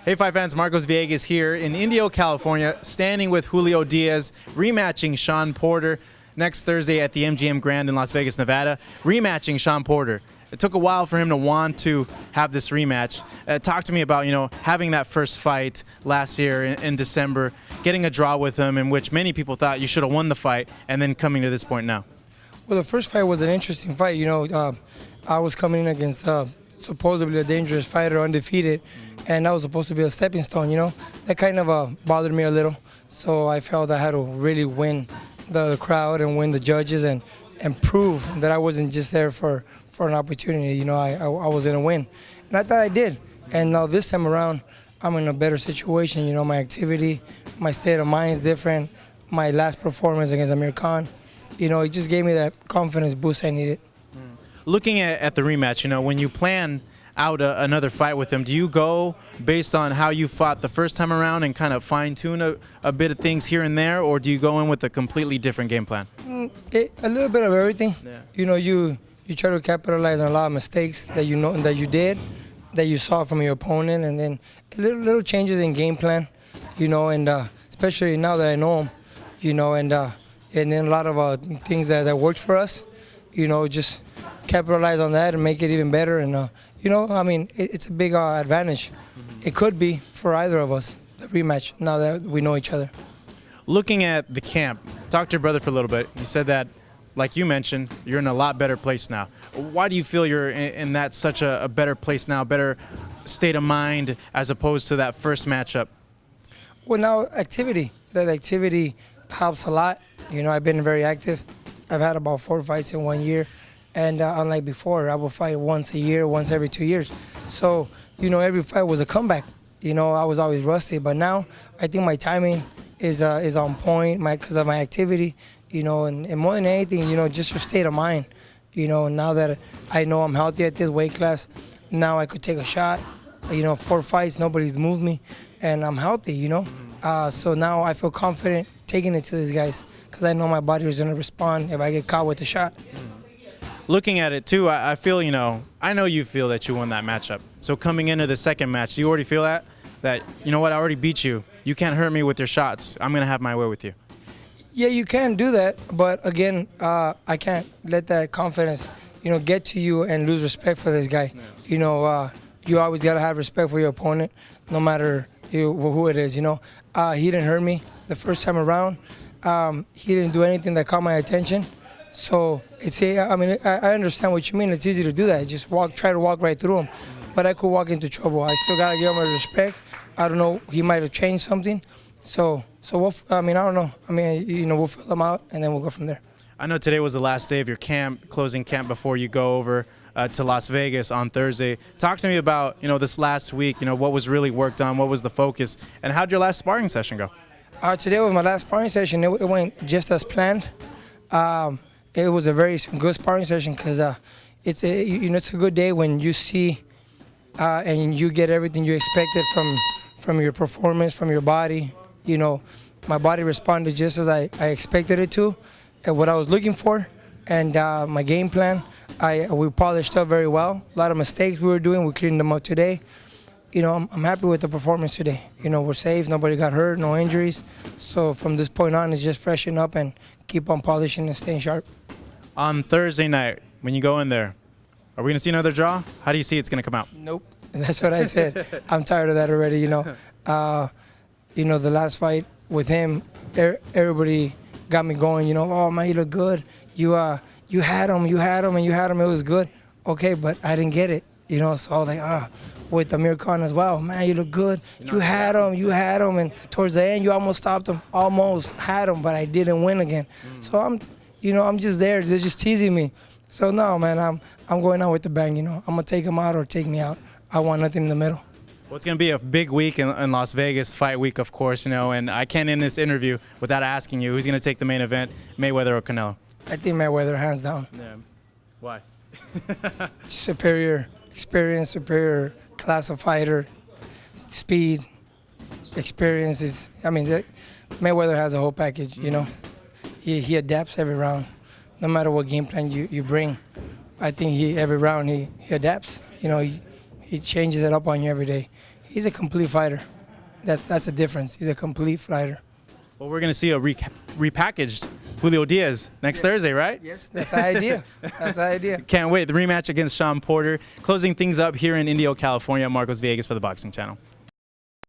Hey, Fight fans, Marcos Villegas here in Indio, California, standing with Julio Diaz, rematching Shawn Porter next Thursday at the MGM Grand in Las Vegas, Nevada, rematching Shawn Porter. It took a while for him to want to have this rematch. Talk to me about, having that first fight last year in December, getting a draw with him in which many people thought you should have won the fight, and then coming to this point now. Well, the first fight was an interesting fight. I was coming in against supposedly a dangerous fighter, undefeated, and that was supposed to be a stepping stone, That kind of bothered me a little. So I felt I had to really win the crowd and win the judges and prove that I wasn't just there for an opportunity. I was going to win. And I thought I did. And now this time around, I'm in a better situation. My activity, my state of mind is different. My last performance against Amir Khan, it just gave me that confidence boost I needed. Looking at the rematch, when you plan out another fight with him, do you go based on how you fought the first time around and kind of fine-tune a bit of things here and there, or do you go in with a completely different game plan? A little bit of everything. Yeah. You try to capitalize on a lot of mistakes that you did, that you saw from your opponent, and then little changes in game plan, and especially now that I know him, and then a lot of things that worked for us, just capitalize on that and make it even better. And it's a big advantage. It could be for either of us, the rematch, now that we know each other. Looking at the camp, talk to your brother for a little bit. You said that, like you mentioned, you're in a lot better place now. Why do you feel you're in that such a better place now, better state of mind as opposed to that first matchup? Well, now activity. That activity helps a lot. I've been very active. I've had about 4 fights in 1 year. And unlike before, I would fight once a year, once every 2 years. So, every fight was a comeback. I was always rusty. But now, I think my timing is on point because of my activity, and more than anything, just your state of mind. Now that I know I'm healthy at this weight class, now I could take a shot. 4 fights, nobody's moved me, and I'm healthy, So now I feel confident taking it to these guys because I know my body is going to respond if I get caught with a shot. Looking at it too, I feel, I know you feel that you won that matchup. So coming into the second match, do you already feel that, I already beat you. You can't hurt me with your shots. I'm going to have my way with you. Yeah, you can do that. But again, I can't let that confidence, get to you and lose respect for this guy. Yeah. You always got to have respect for your opponent, no matter who it is, He didn't hurt me the first time around. He didn't do anything that caught my attention. So I understand what you mean. It's easy to do that. Just try to walk right through him. But I could walk into trouble. I still gotta give him respect. I don't know. He might have changed something. So I don't know. We'll fill him out and then we'll go from there. I know today was the last day of your closing camp before you go over to Las Vegas on Thursday. Talk to me about this last week. What was really worked on? What was the focus? And how'd your last sparring session go? Today was my last sparring session. It went just as planned. It was a very good sparring session because it's a good day when you see and you get everything you expected from your performance, from your body. My body responded just as I expected it to, and what I was looking for, and my game plan. We polished up very well. A lot of mistakes we were doing, we cleaned them up today. I'm happy with the performance today. We're safe, nobody got hurt, no injuries. So from this point on, it's just freshen up and keep on polishing and staying sharp. On Thursday night, when you go in there, are we going to see another draw? How do you see it's going to come out? Nope. That's what I said. I'm tired of that already, The last fight with him, everybody got me going, oh, man, you look good. You had him, and you had him. It was good. Okay, but I didn't get it, So I was like, with Amir Khan as well. Man, you look good. You had him. And towards the end, you almost stopped him. Almost had him, but I didn't win again. So I'm just there. They're just teasing me. So no, man, I'm going out with the bang. I'm gonna take him out or take me out. I want nothing in the middle. Well, it's gonna be a big week in Las Vegas, fight week, of course. And I can't end this interview without asking you who's gonna take the main event, Mayweather or Canelo. I think Mayweather, hands down. Yeah. Why? Superior experience, superior class of fighter, speed, experiences. Mayweather has a whole package. He adapts every round, no matter what game plan you bring. I think every round he adapts. He changes it up on you every day. He's a complete fighter. That's a difference. He's a complete fighter. Well, we're going to see a repackaged Julio Diaz next Thursday, right? Yes, that's the idea. That's the idea. Can't wait. The rematch against Shawn Porter. Closing things up here in Indio, California. Marcos Villegas for the Boxing Channel.